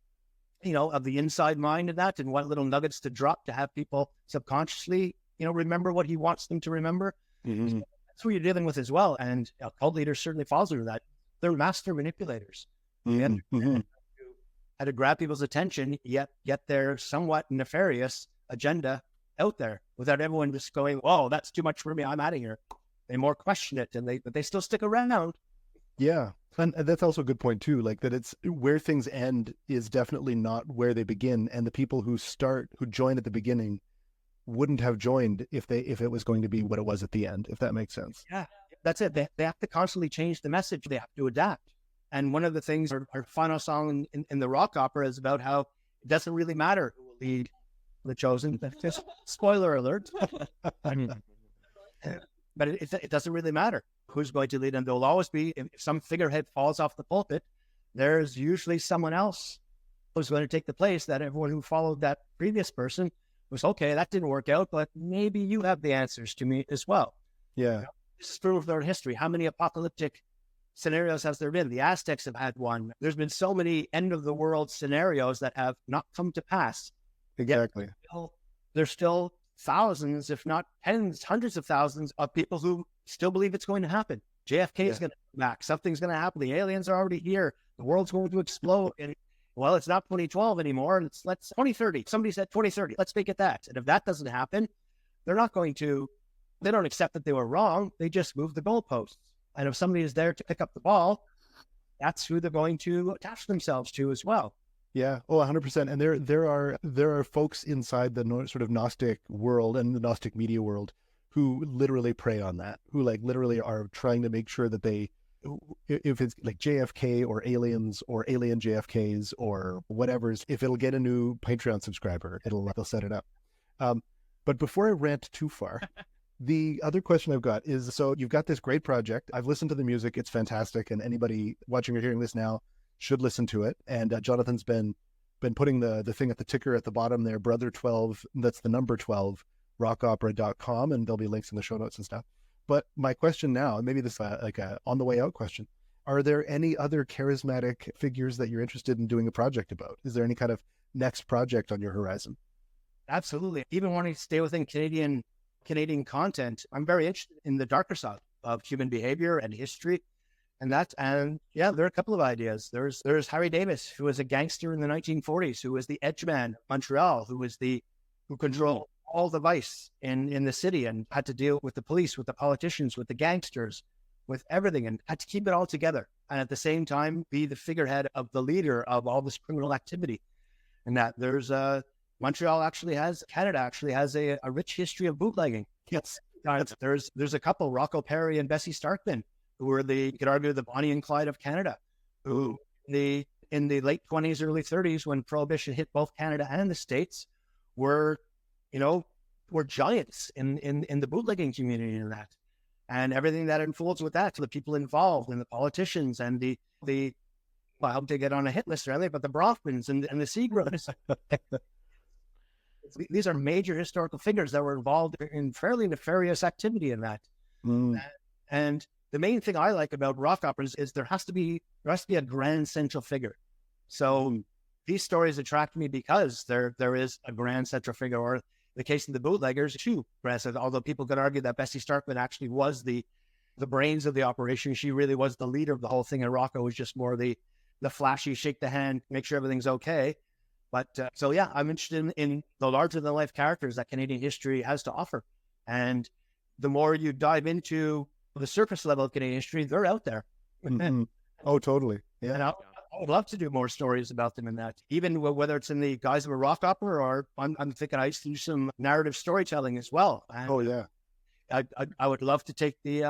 of the inside mind of that, and what little nuggets to drop to have people subconsciously, remember what he wants them to remember. Mm-hmm. So that's what you're dealing with as well. And cult leaders certainly fall through that. They're master manipulators. Mm-hmm. How to grab people's attention, yet get their somewhat nefarious agenda out there without everyone just going, "Whoa, that's too much for me. I'm out of here." They more question it, but they still stick around. Yeah, and that's also a good point too. Like that, it's where things end is definitely not where they begin, and the people who join at the beginning wouldn't have joined if it was going to be what it was at the end. If that makes sense. Yeah, that's it. They have to constantly change the message. They have to adapt. And one of the things, our final song in the rock opera is about how it doesn't really matter who will lead the chosen. Just spoiler alert. But it doesn't really matter who's going to lead. And there'll always be, if some figurehead falls off the pulpit, there's usually someone else who's going to take the place that everyone who followed that previous person was, okay, that didn't work out, but maybe you have the answers to me as well. Yeah. This is true of their history. How many apocalyptic scenarios has there been? The Aztecs have had one. There's been so many end of the world scenarios that have not come to pass. Exactly. There's still thousands, if not tens, hundreds of thousands of people who still believe it's going to happen. JFK is going to come back. Something's going to happen. The aliens are already here. The world's going to explode. And well, it's not 2012 anymore. Let's 2030. Somebody said 2030. Let's make it that. And if that doesn't happen, they don't accept that they were wrong. They just move the goalposts. And if somebody is there to pick up the ball, that's who they're going to attach themselves to as well. Yeah. Oh, 100%. And there are folks inside the sort of Gnostic world and the Gnostic media world who literally prey on that, who like literally are trying to make sure that if it's like JFK or aliens or alien JFKs or whatever's, if it'll get a new Patreon subscriber, they'll set it up. But before I rant too far, the other question I've got is, so you've got this great project. I've listened to the music. It's fantastic. And anybody watching or hearing this now should listen to it. And Jonathan's been putting the thing at the ticker at the bottom there, Brother 12, that's the number 12, rockopera.com. And there'll be links in the show notes and stuff. But my question now, and maybe this like a on the way out question, are there any other charismatic figures that you're interested in doing a project about? Is there any kind of next project on your horizon? Absolutely. Even wanting to stay within Canadian content, I'm very interested in the darker side of human behavior and history. And yeah, there are a couple of ideas. There's Harry Davis, who was a gangster in the 1940s, who was the edgeman of Montreal, who controlled all the vice in the city and had to deal with the police, with the politicians, with the gangsters, with everything, and had to keep it all together. And at the same time, be the figurehead of the leader of all this criminal activity. And that Canada actually has a rich history of bootlegging. Yes. There's a couple, Rocco Perry and Bessie Starkman, who were you could argue, the Bonnie and Clyde of Canada, who in the late 20s, early 30s, when Prohibition hit both Canada and the States, were giants in the bootlegging community and that. And everything that unfolds with that, to the people involved and the politicians and I hope they get on a hit list or anything, but the Brofmans and the Seagrams. These are major historical figures that were involved in fairly nefarious activity in that. And the main thing I like about rock operas is there has to be a grand central figure. So these stories attract me because there is a grand central figure, or the case of the bootleggers too. Although people could argue that Bessie Starkman actually was the brains of the operation. She really was the leader of the whole thing, and Rocco was just more the flashy, shake the hand, make sure everything's okay. But so yeah, I'm interested in the larger than life characters that Canadian history has to offer. And the more you dive into the surface level of Canadian history, they're out there. Oh, totally. Yeah. And I would love to do more stories about them in that, even whether it's in the guise of a rock opera, or I'm thinking I used to do some narrative storytelling as well. And oh yeah. I would love to take the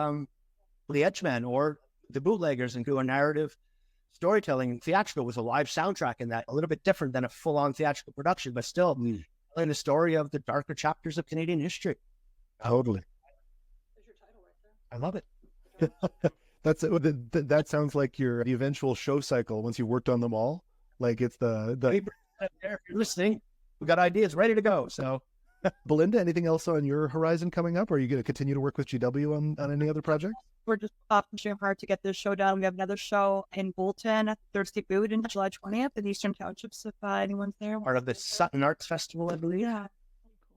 Edgemen or the Bootleggers and do a narrative storytelling. Theatrical was a live soundtrack in that, a little bit different than a full-on theatrical production, but still telling the story of the darker chapters of Canadian history. Totally. There's your title right there. I love it. That sounds like the eventual show cycle once you worked on them all. Like it's the If you're listening, we got ideas ready to go. So Belinda, anything else on your horizon coming up? Or are you going to continue to work with GW on any other projects? We're just pushing hard to get this show done. We have another show in Bolton at Thirsty Boot in July 20th in Eastern Townships, if anyone's there. part of the Sutton Arts Festival, I believe. Yeah.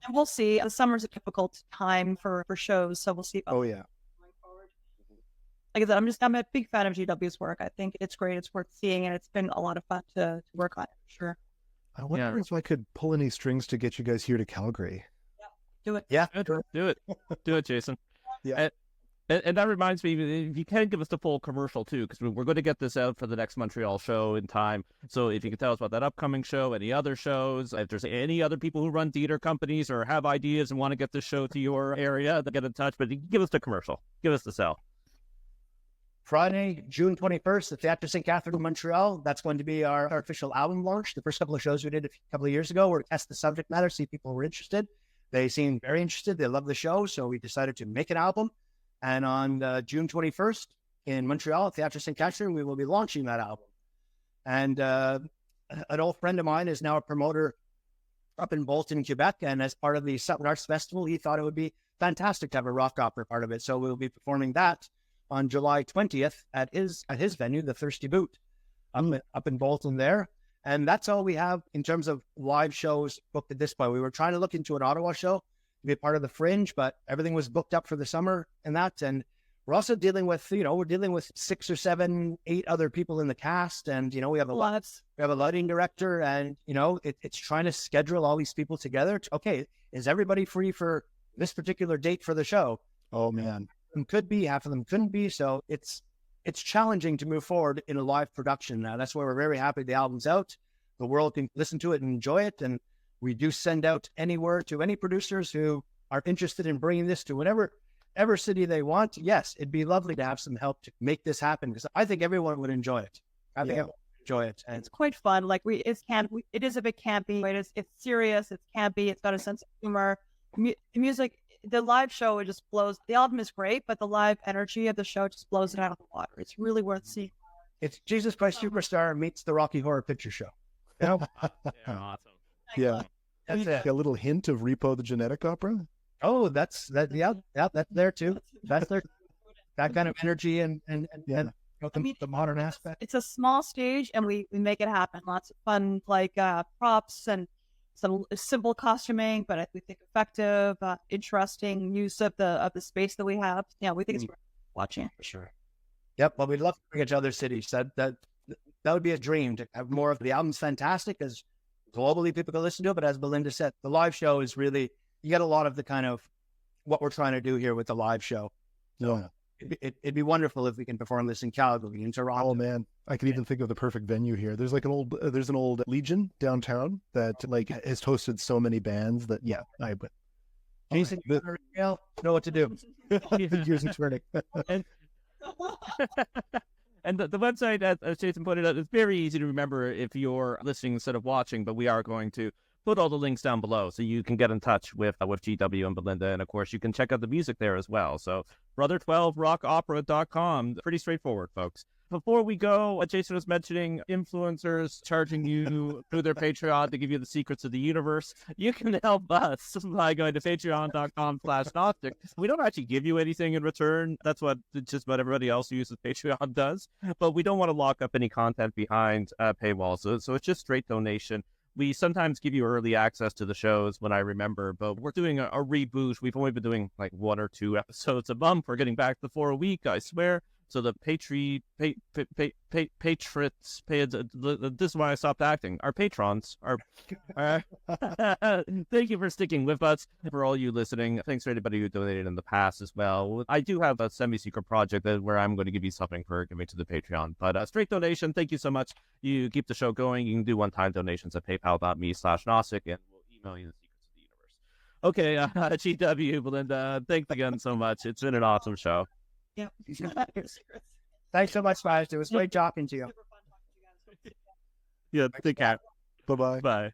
And we'll see. The summer's a difficult time for shows, so we'll see about Oh yeah. going forward. Like I said, I'm a big fan of GW's work. I think it's great. It's worth seeing, and it's been a lot of fun to work on it, for sure. I wonder if I could pull any strings to get you guys here to Calgary. Do it. Yeah. Do it, Jason. Yeah. And that reminds me, if you can give us the full commercial too, because we're going to get this out for the next Montreal show in time. So if you could tell us about that upcoming show, any other shows, if there's any other people who run theater companies or have ideas and want to get this show to your area, then get in touch. But give us the commercial. Give us the sell. Friday, June 21st, the Theatre St. Catherine in Montreal. That's going to be our official album launch. The first couple of shows we did a couple of years ago were to test the subject matter, see if people were interested. They seemed very interested. They loved the show, so we decided to make an album. And on June 21st in Montreal, Theatre St. Catherine, we will be launching that album. And an old friend of mine is now a promoter up in Bolton, Quebec. And as part of the Sutton Arts Festival, he thought it would be fantastic to have a rock opera part of it. So we'll be performing that on July 20th at his venue, the Thirsty Boot, up in Bolton there. And that's all we have in terms of live shows booked at this point. We were trying to look into an Ottawa show to be a part of the Fringe, but everything was booked up for the summer and that. And we're also dealing with, we're dealing with 6 or 7, 8 other people in the cast. And, we have a lighting director, and, it's trying to schedule all these people together. Okay, is everybody free for this particular date for the show? Oh man. Could be, half of them couldn't be. So it's challenging to move forward in a live production now. That's why we're very happy the album's out. The world can listen to it and enjoy it. And we do send out anywhere to any producers who are interested in bringing this to whatever city they want. Yes, it'd be lovely to have some help to make this happen, because I think everyone would enjoy it. I think everyone would enjoy it. And it's quite fun. Like it is a bit campy. It's serious. It's campy. It's got a sense of humor. Music. The live show, it just blows. The album is great, but the live energy of the show just blows it out of the water. It's really worth seeing. It's Jesus Christ Superstar meets the Rocky Horror Picture Show. Awesome. Yeah. That's it. A little hint of Repo the Genetic Opera. Oh, that's that's there too. That's there. That kind of energy and the modern aspect. It's a small stage, and we make it happen. Lots of fun, like props and some simple costuming, but we think effective, interesting use of the space that we have. Yeah, we think it's worth watching for sure. Yep. Well, we'd love to bring it to other cities. That would be a dream to have more of the album's fantastic because globally people can listen to it. But as Belinda said, the live show is really, you get a lot of the kind of what we're trying to do here with the live show. So it'd be wonderful if we can perform this in Calgary, in Toronto. Oh man, I could even think of the perfect venue here. There's like there's an old Legion downtown that like has hosted so many bands that I would. Jason, you know what to do. Years and turning. And the website, as Jason pointed out, is very easy to remember if you're listening instead of watching, but we are going to put all the links down below so you can get in touch with GW and Belinda. And of course, you can check out the music there as well. So brother12rockopera.com. Pretty straightforward, folks. Before we go, Jason was mentioning influencers charging you through their Patreon to give you the secrets of the universe. You can help us by going to patreon.com/Gnostic. We don't actually give you anything in return. That's what just about everybody else who uses Patreon does. But we don't want to lock up any content behind paywalls. So it's just straight donation. We sometimes give you early access to the shows when I remember, but we're doing a reboot. We've only been doing like 1 or 2 episodes a month. We're getting back to 4 a week, I swear. So the patrons, this is why I stopped acting. Our patrons are thank you for sticking with us. For all you listening, thanks for anybody who donated in the past as well. I do have a semi-secret project where I'm going to give you something for giving to the Patreon. But straight donation, thank you so much. You keep the show going. You can do one-time donations at paypal.me/Gnostic, and we'll email you the secrets of the universe. Okay, GW, Belinda, thanks again so much. It's been an awesome show. Yep. Thanks so much, guys. It was great talking to you. Super fun talking to you guys. Yeah, take care. Bye-bye. Bye.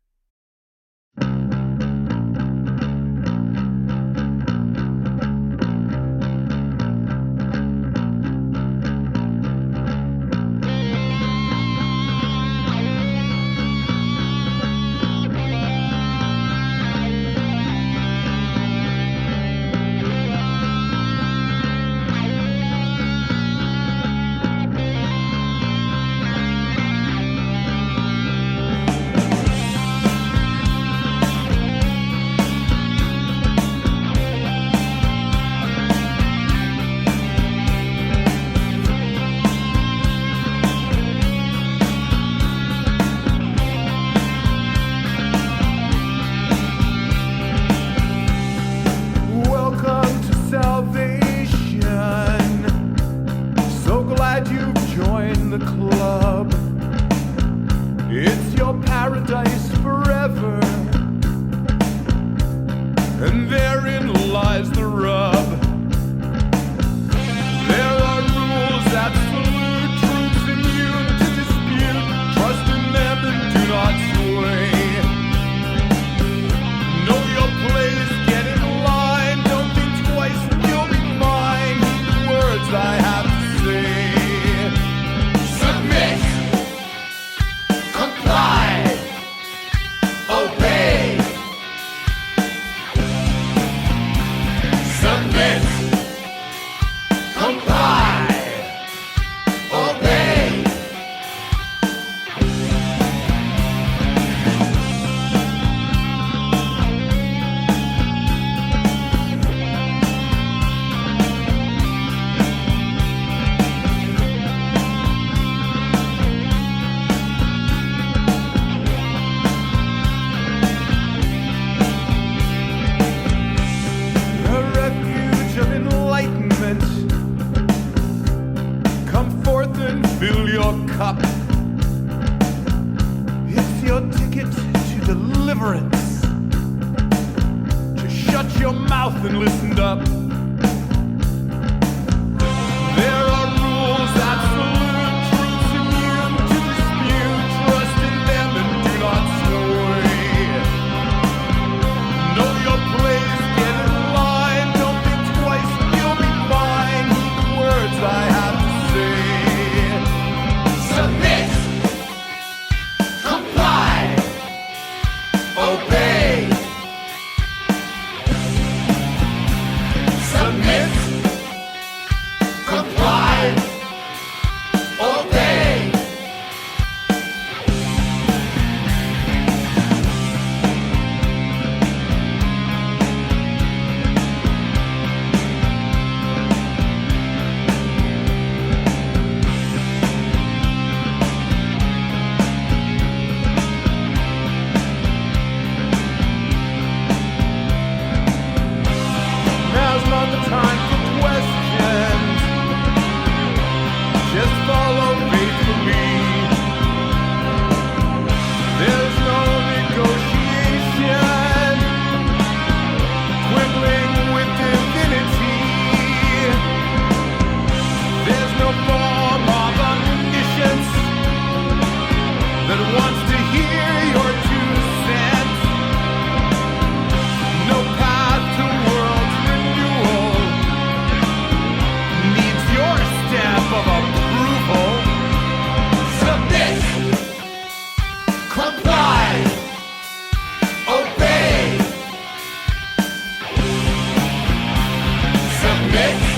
Make